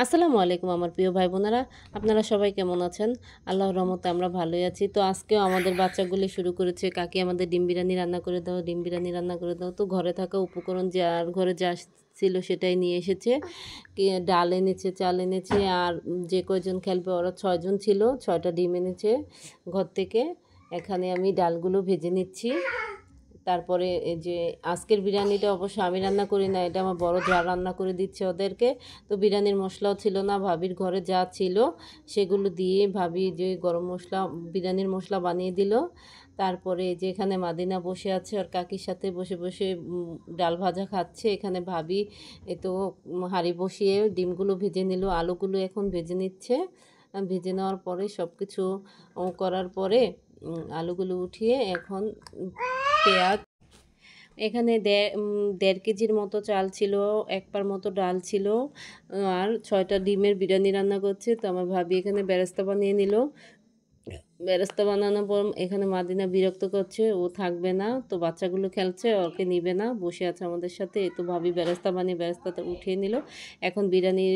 আসসালামু আলাইকুম আমার প্রিয় ভাই বোনেরা, আপনারা সবাই কেমন আছেন? আল্লাহর রহমতে আমরা ভালোই আছি। তো আজকেও আমাদের বাচ্চাগুলি শুরু করেছে, কাকি আমাদের ডিম বিরিয়ানি রান্না করে দাও, ডিম বিরিয়ানি রান্না করে দাও। তো ঘরে থাকা উপকরণ যার ঘরে যা ছিল সেটাই নিয়ে এসেছে। ডাল এনেছে, চাল এনেছে, আর যে কয়জন খেলবে ওরা 6 জন ছিল, 6টা ডিম এনেছে ঘর থেকে। এখানে আমি ডালগুলো ভেজে নিচ্ছি। তারপরে এই যে আজকের বিরিয়ানিটা অবশ্য আমি রান্না করি না, এটা আমার বড় যা রান্না করে দিচ্ছে ওদেরকে। তো বিরিয়ানির মশলাও ছিল না, ভাবির ঘরে যা ছিল সেগুলো দিয়ে ভাবি যে গরম মশলা, বিরিয়ানির মশলা বানিয়ে দিল। তারপরে এই যে এখানে মাদিনা বসে আছে আর কাকির সাথে বসে বসে ডাল ভাজা খাচ্ছে। এখানে ভাবি এ তো হাঁড়ি বসিয়ে ডিমগুলো ভেজে নিল, আলুগুলো এখন ভেজে নিচ্ছে। ভেজে নেওয়ার পরে সব কিছু করার পরে আলুগুলো উঠিয়ে এখন পেঁয়াজ, এখানে 1.5 কেজির মতো চাল ছিল, 1 পার মতো ডাল ছিল, আর 6টা ডিমের বিরিয়ানি রান্না করছে। তো আমার ভাবি এখানে বেরেস্তা বানিয়ে নিল। বেরেস্তা বানানোর পর এখানে মাদিনা বিরক্ত করছে, ও থাকবে না, তো বাচ্চাগুলো খেলছে, ওকে নিবে না, বসে আছে আমাদের সাথে। তো ভাবি বেরেস্তা বানিয়ে বেরেস্তাটা উঠিয়ে নিল। এখন বিরিয়ানির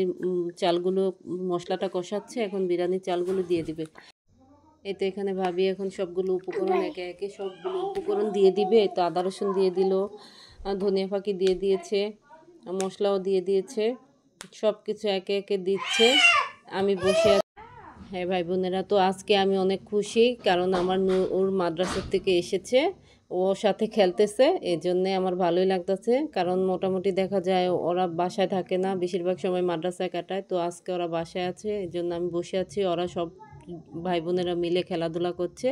চালগুলো, মশলাটা কষাচ্ছে, এখন বিরিয়ানির চালগুলো দিয়ে দিবে। এই তো এখানে ভাবি এখন সবগুলো উপকরণ একে একে সবগুলো উপকরণ দিয়ে দিবে। তো আদা রসুন দিয়ে দিল, ধনিয়া ফাঁকি দিয়ে দিয়েছে, মশলাও দিয়ে দিয়েছে, সব কিছু একে একে দিচ্ছে। আমি বসে আছি। হ্যাঁ ভাই বোনেরা, তো আজকে আমি অনেক খুশি, কারণ আমার ওর মাদ্রাসার থেকে এসেছে, ওর সাথে খেলতেছে, এই জন্যে আমার ভালোই লাগতেছে। কারণ মোটামুটি দেখা যায় ওরা বাসায় থাকে না, বেশিরভাগ সময় মাদ্রাসায় কাটায়। তো আজকে ওরা বাসায় আছে, এই জন্য আমি বসে আছি। ওরা সব ভাই বোনেরা মিলে খেলাধুলা করছে,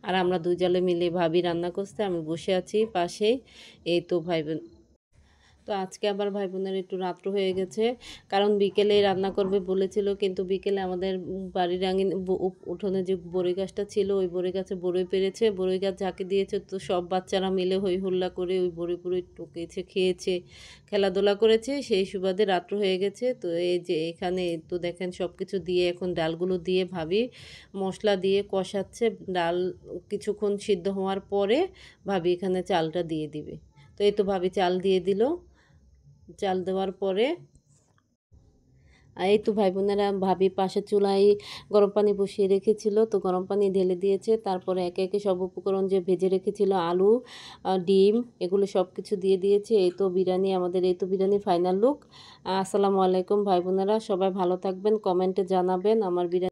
আর আমরা দুই জালে মিলে ভাবি রান্না করছে, আমি বসে আছি পাশেই। এই তো ভাই বোন, তো আজকে আবার ভাই বোনের একটু রাত্র হয়ে গেছে, কারণ বিকেলেই রান্না করবে বলেছিল, কিন্তু বিকেলে আমাদের বাড়ির আঙিন উঠোনে যে বড়ই গাছটা ছিল, ওই বড়ই গাছে বড়ই পেরেছে, বড়ই গাছ ঝাঁকে দিয়েছে। তো সব বাচ্চারা মিলে হই হুল্লা করে ওই বড়ই টুকেছে, খেয়েছে, খেলাধুলা করেছে, সেই সুবাদে রাত্র হয়ে গেছে। তো এই যে এখানে তো দেখেন সব কিছু দিয়ে এখন ডালগুলো দিয়ে ভাবি মশলা দিয়ে কষাচ্ছে। ডাল কিছুক্ষণ সিদ্ধ হওয়ার পরে ভাবি এখানে চালটা দিয়ে দিবে। তো এই তো ভাবি চাল দিয়ে দিল। চাল দেওয়ার পরে এই তো ভাই বোনেরা, ভাবি পাশের চুলায় গরম পানি বসিয়ে রেখেছিল, তো গরম পানি ঢেলে দিয়েছে। তারপরে একে একে সব উপকরণ যে ভেজে রেখেছিল, আলু, ডিম, এগুলো সব কিছু দিয়ে দিয়েছে। এই তো বিরিয়ানি আমাদের, এই তো বিরিয়ানির ফাইনাল লুক। আসসালামু আলাইকুম ভাই বোনেরা, সবাই ভালো থাকবেন, কমেন্টে জানাবেন আমার বিরিয়ানি